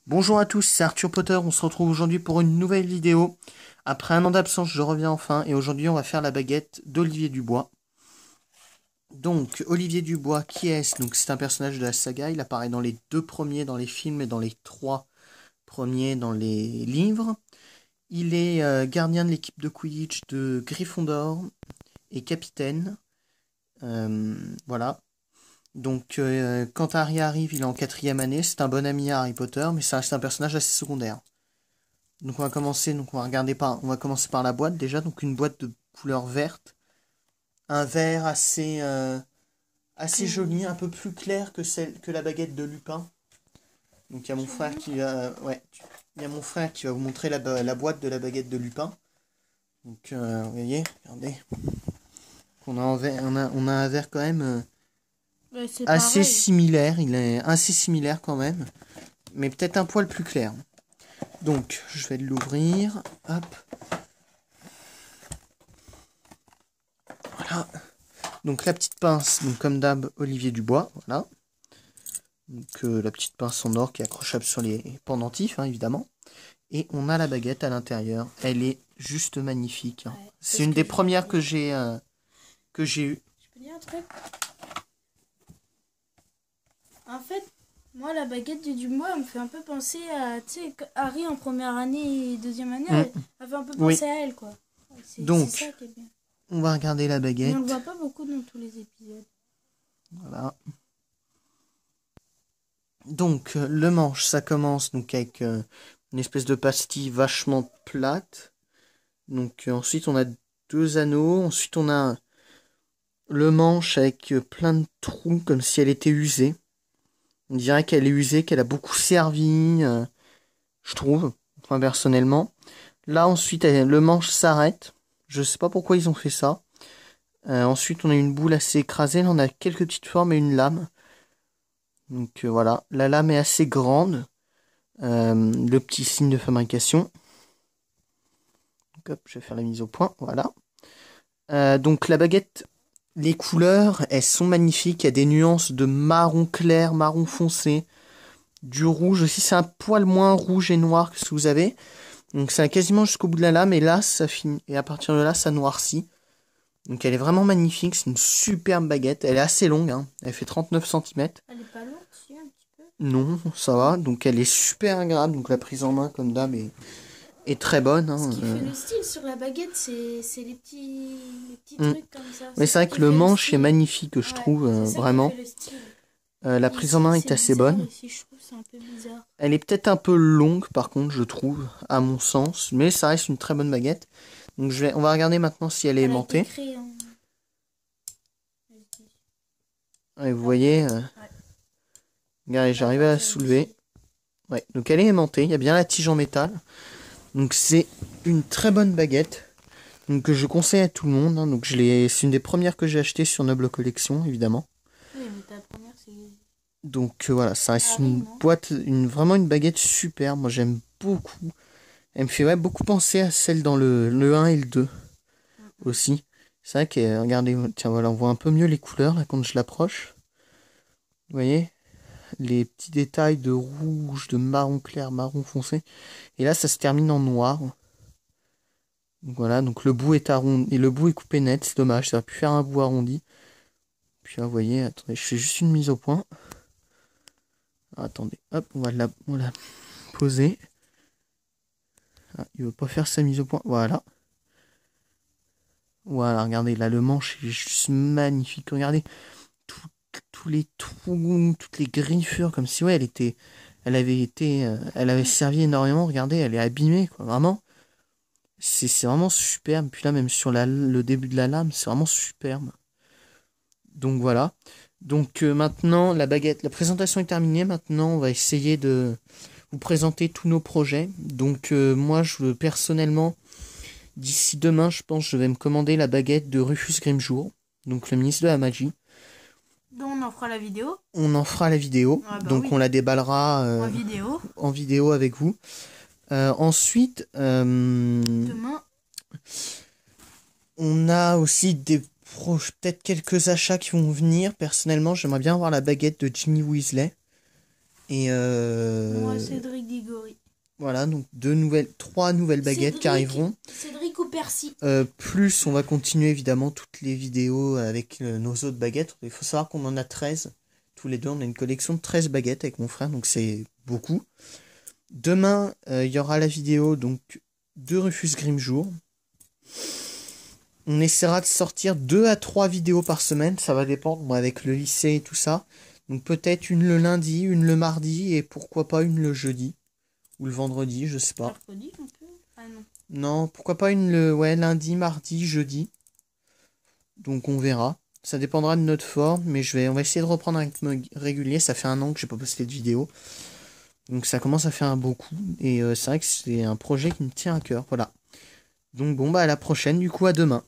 Bonjour à tous, c'est Arthur Potter, on se retrouve aujourd'hui pour une nouvelle vidéo. Après un an d'absence, je reviens enfin et aujourd'hui on va faire la baguette d'Olivier Dubois. Donc, Olivier Dubois, qui est-ce? Donc c'est un personnage de la saga, il apparaît dans les 2 premiers dans les films et dans les 3 premiers dans les livres. Il est gardien de l'équipe de Quidditch de Gryffondor et capitaine. Voilà. Donc quand Harry arrive, il est en 4e année, c'est un bon ami à Harry Potter, mais ça reste un personnage assez secondaire. Donc on va commencer par la boîte déjà, donc une boîte de couleur verte, un vert assez joli, un peu plus clair que la baguette de Lupin. Donc il y a mon frère qui va il y a mon frère qui va vous montrer la boîte de la baguette de Lupin. Donc vous voyez, regardez, on a un vert quand même assez pareil. similaire, il est assez similaire quand même, mais peut-être un poil plus clair. Donc je vais l'ouvrir, hop. Voilà. Donc la petite pince, donc comme d'hab, Olivier Dubois, voilà. Donc la petite pince en or qui est accrochable sur les pendentifs, hein, évidemment. Et on a la baguette à l'intérieur. Elle est juste magnifique, hein. Ouais, C'est une des premières que j'ai eues. Je peux dire un truc? En fait, moi, la baguette du Dubois, elle me fait un peu penser à, tu sais, Harry en première année et deuxième année, elle fait un peu penser à elle, quoi. C'est Donc, ça qui est bien. on va regarder la Mais baguette. on le voit pas beaucoup dans tous les épisodes. Voilà. Donc, le manche, ça commence donc avec une espèce de pastille vachement plate. Donc, ensuite, on a 2 anneaux. Ensuite, on a le manche avec plein de trous, comme si elle était usée. On dirait qu'elle est usée, qu'elle a beaucoup servi, je trouve, enfin, personnellement. Là, ensuite, le manche s'arrête. Je sais pas pourquoi ils ont fait ça. Ensuite, on a une boule assez écrasée. Là, on a quelques petites formes et une lame. Donc voilà, la lame est assez grande. Le petit signe de fabrication. Donc, hop, je vais faire la mise au point. Voilà. Donc la baguette, les couleurs, elles sont magnifiques. Il y a des nuances de marron clair, marron foncé, du rouge aussi. C'est un poil moins rouge et noir que ce que vous avez. Donc ça va quasiment jusqu'au bout de la lame. Et là, ça finit. Et à partir de là, ça noircit. Donc elle est vraiment magnifique. C'est une superbe baguette. Elle est assez longue, hein. Elle fait 39 cm. Elle est pas lourde, si, un petit peu. Non, ça va. Donc elle est super agréable. Donc la prise en main, comme d'hab, est très bonne, hein. Ce qui fait le style sur la baguette, c'est les petits Mm. trucs comme ça. Mais C'est c'est ça vrai qui que le fait le manche est style. magnifique, je Ouais, trouve, c'est ça qui vraiment. fait le style. La Et prise en main est c'est assez bizarre bonne. ici, je trouve, c'est un peu bizarre. Elle est peut-être un peu longue, par contre, je trouve, à mon sens. Mais ça reste une très bonne baguette. Donc on va regarder maintenant si elle est Elle a été aimantée. créée en... Et vous voyez, regardez, j'arrive à la soulever. Ouais, donc elle est aimantée, il y a bien la tige en métal. Donc c'est une très bonne baguette. Donc que je conseille à tout le monde, hein. Donc c'est une des premières que j'ai achetées sur Noble Collection, évidemment. Oui, mais ta première, c'est... Donc voilà, ça reste Harry, une non? boîte, vraiment une baguette super. Moi j'aime beaucoup. Elle me fait beaucoup penser à celle dans le 1 et le 2 aussi. C'est vrai que, regardez, tiens voilà, on voit un peu mieux les couleurs là quand je l'approche. Vous voyez? Les petits détails de rouge, de marron clair, marron foncé. Et là ça se termine en noir. Donc voilà, donc le bout est arrondi, et le bout est coupé net, c'est dommage, ça aurait pu faire un bout arrondi. Puis là vous voyez, attendez, je fais juste une mise au point. Alors, attendez, hop, on va la poser. Ah, il veut pas faire sa mise au point. Voilà. Voilà, regardez, là, le manche est juste magnifique. Regardez, tous les trous, toutes les griffures, comme si, ouais, elle avait servi énormément. Regardez, elle est abîmée, quoi, vraiment. C'est vraiment superbe. Puis là, même sur le début de la lame, c'est vraiment superbe. Donc voilà. Donc maintenant, la présentation est terminée. Maintenant, on va essayer de vous présenter tous nos projets. Donc moi, personnellement, d'ici demain, je pense, je vais me commander la baguette de Rufus Grimjour, donc le ministre de la magie. Donc on en fera la vidéo. On en fera la vidéo, Ah bah donc oui. on la déballera En vidéo. avec vous. Ensuite, Demain. on a aussi peut-être quelques achats qui vont venir. Personnellement, j'aimerais bien avoir la baguette de Ginny Weasley. Et Moi, Cédric Grigori. Voilà, donc 3 nouvelles baguettes qui arriveront. Cédric ou Percy. Plus on va continuer évidemment toutes les vidéos avec nos autres baguettes. Il faut savoir qu'on en a 13. Tous les deux, on a une collection de 13 baguettes avec mon frère, donc c'est beaucoup. Demain, il y aura la vidéo donc de Rufus Grimjour. On essaiera de sortir 2 à 3 vidéos par semaine, ça va dépendre, moi, avec le lycée et tout ça. Donc peut-être une le lundi, une le mardi et pourquoi pas une le jeudi. Ou le vendredi, je sais pas. Mercredi un peu. Ah non. Non, pourquoi pas une le lundi, mardi, jeudi. Donc on verra. Ça dépendra de notre forme, mais on va essayer de reprendre un rythme régulier. Ça fait 1 an que j'ai pas posté de vidéo. Donc ça commence à faire un beau coup. Et c'est vrai que c'est un projet qui me tient à cœur. Voilà. Donc bon, bah à la prochaine, du coup à demain.